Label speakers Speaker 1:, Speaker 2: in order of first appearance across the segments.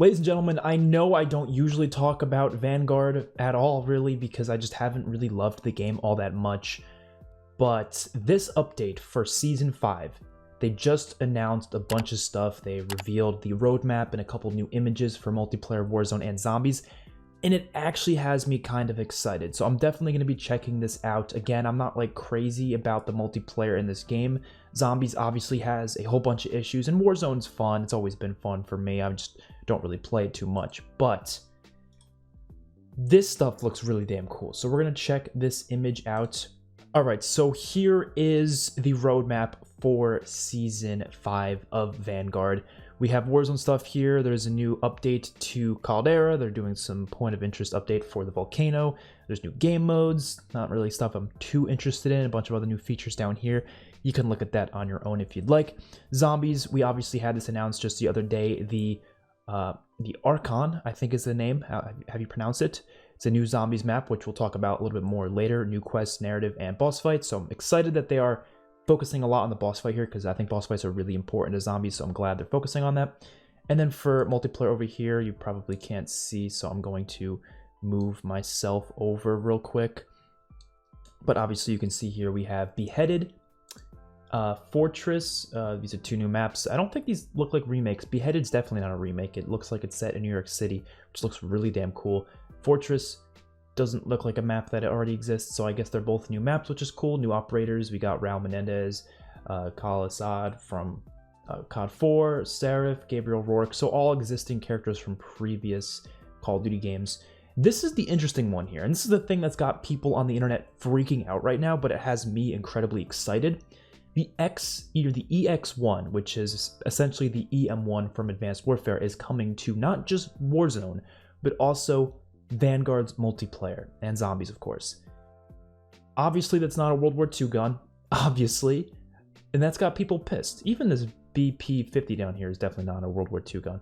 Speaker 1: Ladies and gentlemen, I know I don't usually talk about Vanguard at all, really, because I just haven't really loved the game all that much. But this update for Season 5, they just announced a bunch of stuff. They revealed the roadmap and a couple new images for multiplayer Warzone and zombies, and it actually has me kind of excited. So I'm definitely going to be checking this out. Again, I'm not like crazy about the multiplayer in this game. Zombies obviously has a whole bunch of issues, and Warzone's fun. It's always been fun for me. I just don't really play it too much, but this stuff looks really damn cool. So we're going to check this image out. All right, so here is the roadmap for Season 5 of Vanguard. We have Warzone stuff here. There's a new update to Caldera. They're doing some point of interest update for the volcano. There's new game modes, not really stuff I'm too interested in. A bunch of other new features down here. You can look at that on your own if you'd like. Zombies, we obviously had this announced just the other day. The Archon, I think is the name. How you pronounce it? It's a new zombies map, which we'll talk about a little bit more later. New quests, narrative, and boss fights. So I'm excited that they are focusing a lot on the boss fight here, because I think boss fights are really important to zombies, so I'm glad they're focusing on that. And then for multiplayer over here, you probably can't see, so I'm going to move myself over real quick. But obviously you can see here we have Beheaded, Fortress. These are two new maps. I don't think these look like remakes. Beheaded's definitely not a remake. It looks like it's set in New York City, which looks really damn cool. Fortress doesn't look like a map that already exists, so I guess they're both new maps, which is cool. New operators. We got Raul Menendez, Kal Assad from COD 4, Seraph, Gabriel Rourke, so all existing characters from previous Call of Duty games. This is the interesting one here, and this is the thing that's got people on the internet freaking out right now, but it has me incredibly excited. Either the EX1, which is essentially the EM1 from Advanced Warfare, is coming to not just Warzone, but also Vanguard's multiplayer and zombies, of course. Obviously, that's not a World War II gun, obviously, and that's got people pissed. Even this BP-50 down here is definitely not a World War II gun.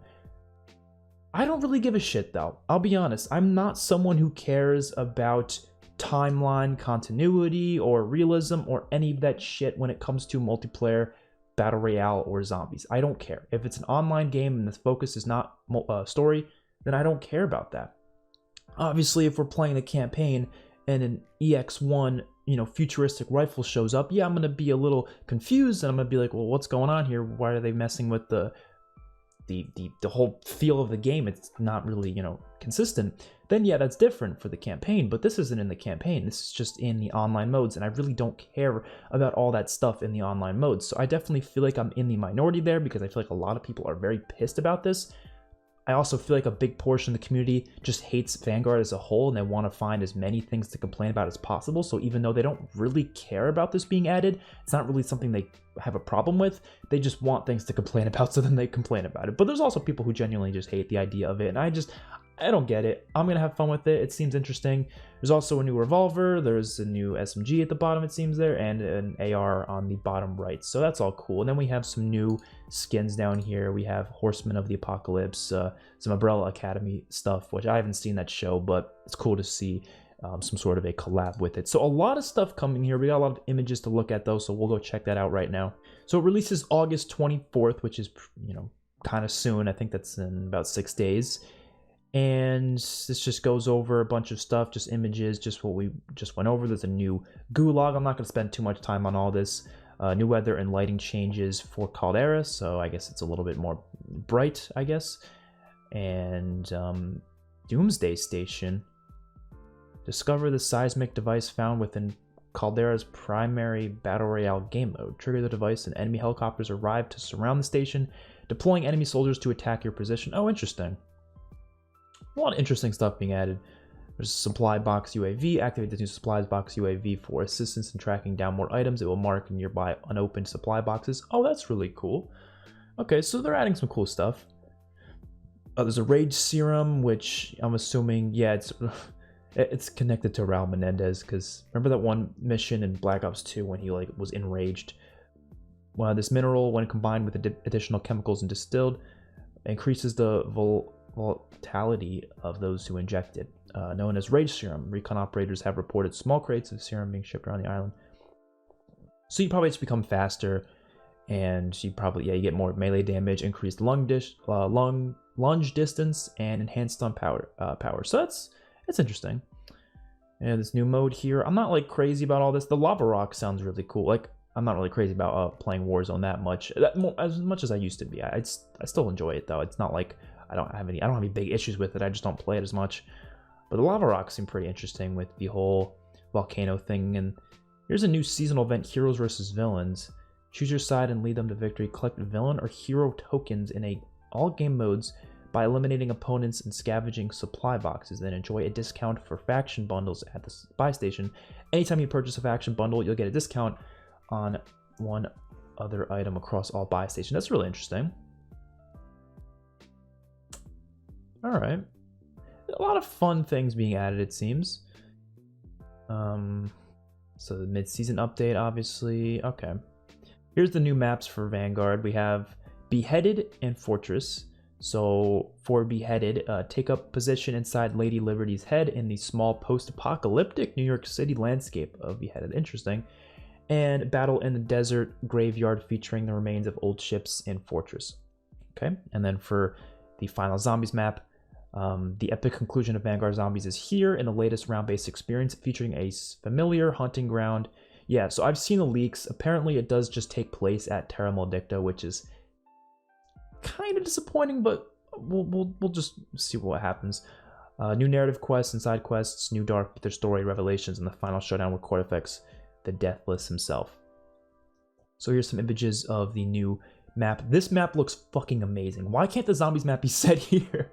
Speaker 1: I don't really give a shit, though. I'll be honest. I'm not someone who cares about timeline continuity or realism or any of that shit when it comes to multiplayer, battle royale, or zombies. I don't care. If it's an online game and the focus is not story, then I don't care about that. Obviously, if we're playing the campaign and an EX1, futuristic rifle shows up, yeah, I'm going to be a little confused, and I'm going to be like, well, what's going on here? Why are they messing with the whole feel of the game? It's not really, consistent. Then yeah, that's different for the campaign, but this isn't in the campaign. This is just in the online modes, and I really don't care about all that stuff in the online modes. So I definitely feel like I'm in the minority there, because I feel like a lot of people are very pissed about this. I also feel like a big portion of the community just hates Vanguard as a whole, and they want to find as many things to complain about as possible. So even though they don't really care about this being added, it's not really something they have a problem with. They just want things to complain about, so then they complain about it. But there's also people who genuinely just hate the idea of it, and I don't get it. I'm going to have fun with it. It seems interesting. There's also a new revolver. There's a new SMG at the bottom, it seems there, and an AR on the bottom right. So that's all cool. And then we have some new skins down here. We have Horsemen of the Apocalypse, some Umbrella Academy stuff, which I haven't seen that show, but it's cool to see some sort of a collab with it. So a lot of stuff coming here. We got a lot of images to look at, though, so we'll go check that out right now. So it releases August 24th, which is, kind of soon. I think that's in about 6 days. And this just goes over a bunch of stuff, just images, just what we just went over. There's a new gulag. I'm not going to spend too much time on all this. New weather and lighting changes for Caldera, so I guess it's a little bit more bright, I guess. And Doomsday Station. Discover the seismic device found within Caldera's primary Battle Royale game mode. Trigger the device and enemy helicopters arrive to surround the station, deploying enemy soldiers to attack your position. Oh, interesting. A lot of interesting stuff being added. There's a supply box UAV. Activate this new supplies box UAV for assistance in tracking down more items. It will mark nearby unopened supply boxes. Oh, that's really cool. Okay, so they're adding some cool stuff. There's a rage serum, which I'm assuming, yeah, it's connected to Raul Menendez, because remember that one mission in Black Ops 2 when he was enraged? Well, this mineral, when combined with additional chemicals and distilled, increases the volatility of those who inject it. Known as rage serum, recon operators have reported small crates of serum being shipped around the island. So you probably just become faster And you probably, yeah, you get more melee damage, increased lunge distance, and enhanced stun power. So that's interesting. And this new mode here, I'm not like crazy about all this. The lava rock sounds really cool. Like, I'm not really crazy about playing Warzone that much, as much as I used to be. I still enjoy it though. It's not like I don't have any big issues with it. I just don't play it as much. But the lava rock seemed pretty interesting with the whole volcano thing. And here's a new seasonal event: Heroes versus Villains. Choose your side and lead them to victory. Collect villain or hero tokens in all game modes by eliminating opponents and scavenging supply boxes. Then enjoy a discount for faction bundles at the buy station. Anytime you purchase a faction bundle, you'll get a discount on one other item across all buy stations. That's really interesting. All right, a lot of fun things being added, it seems. So the mid-season update, obviously. Okay, here's the new maps for Vanguard. We have Beheaded and Fortress. So for Beheaded, take up position inside Lady Liberty's head in the small post-apocalyptic New York City landscape of Beheaded. Interesting. And battle in the desert graveyard featuring the remains of old ships in Fortress. Okay, and then for the final Zombies map, the epic conclusion of Vanguard Zombies is here in the latest round-based experience featuring a familiar hunting ground. Yeah, so I've seen the leaks. Apparently it does just take place at Terra Maldicta, which is kind of disappointing, but we'll just see what happens. New narrative quests and side quests, new Dark Ether story revelations, and the final showdown with Cortifex, the Deathless himself. So here's some images of the new map. This map looks fucking amazing. Why can't the Zombies map be set here?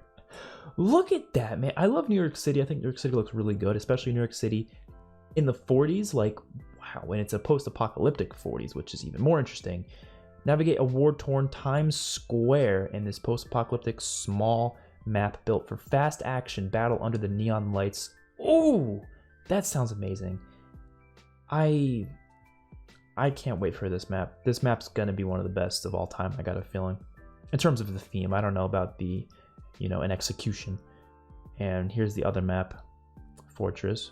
Speaker 1: Look at that, man. I love New York City. I think New York City looks really good, especially New York City in the 40s. Like, wow, and it's a post-apocalyptic 40s, which is even more interesting. Navigate a war-torn Times Square in this post-apocalyptic small map built for fast action battle under the neon lights. Oh, that sounds amazing. I can't wait for this map. This map's gonna be one of the best of all time, I got a feeling. In terms of the theme, I don't know about the, an execution. And here's the other map, Fortress.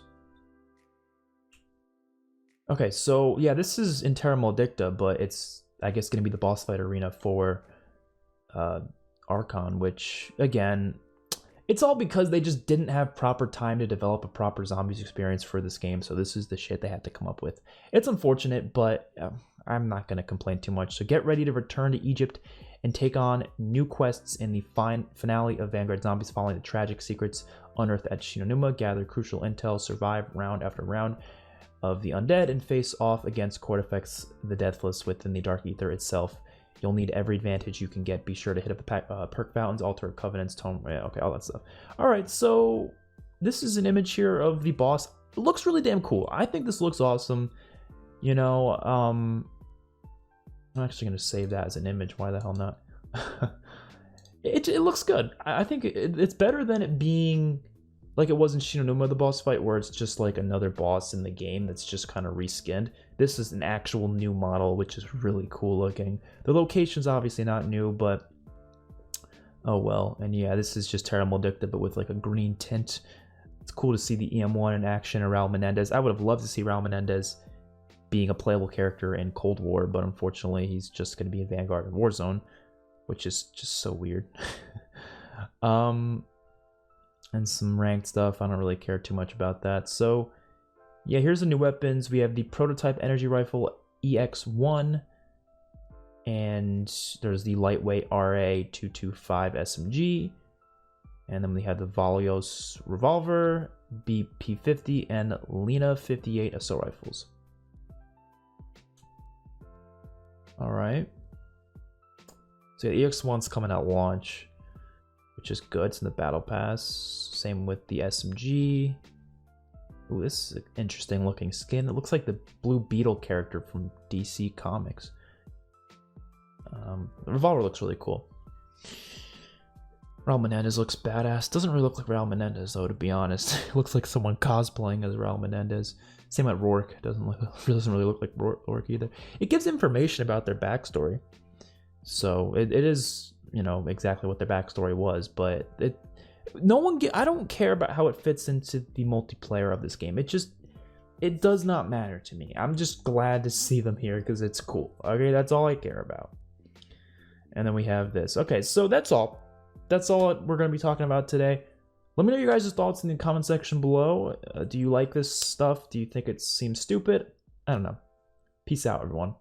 Speaker 1: Okay, so yeah, this is in Terra Maldicta, but it's, I guess, gonna be the boss fight arena for Archon, which, again, it's all because they just didn't have proper time to develop a proper zombies experience for this game, so this is the shit they had to come up with. It's unfortunate, but I'm not going to complain too much. So get ready to return to Egypt and take on new quests in the finale of Vanguard Zombies following the tragic secrets unearthed at Shinonuma, gather crucial intel, survive round after round of the undead, and face off against Cortifex, the Deathless, within the Dark Ether itself. You'll need every advantage you can get. Be sure to hit up the perk fountains, altar covenants, tome, okay, all that stuff. All right, so this is an image here of the boss. It looks really damn cool. I think this looks awesome. I'm actually gonna save that as an image. Why the hell not? it looks good. I think it's better than it being like it was in Shinonuma, the boss fight, where it's just like another boss in the game that's just kind of reskinned. This is an actual new model, which is really cool looking. The location's obviously not new, but oh well. And yeah, this is just Terra Maldicta, but with like a green tint. It's cool to see the EM1 in action and Raul Menendez. I would have loved to see Raul Menendez being a playable character in Cold War, but unfortunately he's just going to be in Vanguard and Warzone, which is just so weird. And some ranked stuff. I don't really care too much about that. So yeah, here's the new weapons. We have the prototype energy rifle EX1, and there's the lightweight RA225 SMG, and then we have the Valios revolver, BP50, and Lena 58 assault rifles. All right. So yeah, EX1's coming at launch, which is good. It's in the battle pass. Same with the SMG. Ooh, this is an interesting looking skin. It looks like the Blue Beetle character from DC Comics. The revolver looks really cool. Raul Menendez looks badass. Doesn't really look like Raul Menendez though, to be honest. It looks like someone cosplaying as Raul Menendez. Same with Rourke. Doesn't really look like Rourke either. It gives information about their backstory. So it is, exactly what their backstory was, but I don't care about how it fits into the multiplayer of this game. it does not matter to me. I'm just glad to see them here because it's cool. Okay, that's all I care about. And then we have this. Okay, so that's all. That's all we're going to be talking about today. Let me know your guys' thoughts in the comment section below. Do you like this stuff? Do you think it seems stupid? I don't know. Peace out, everyone.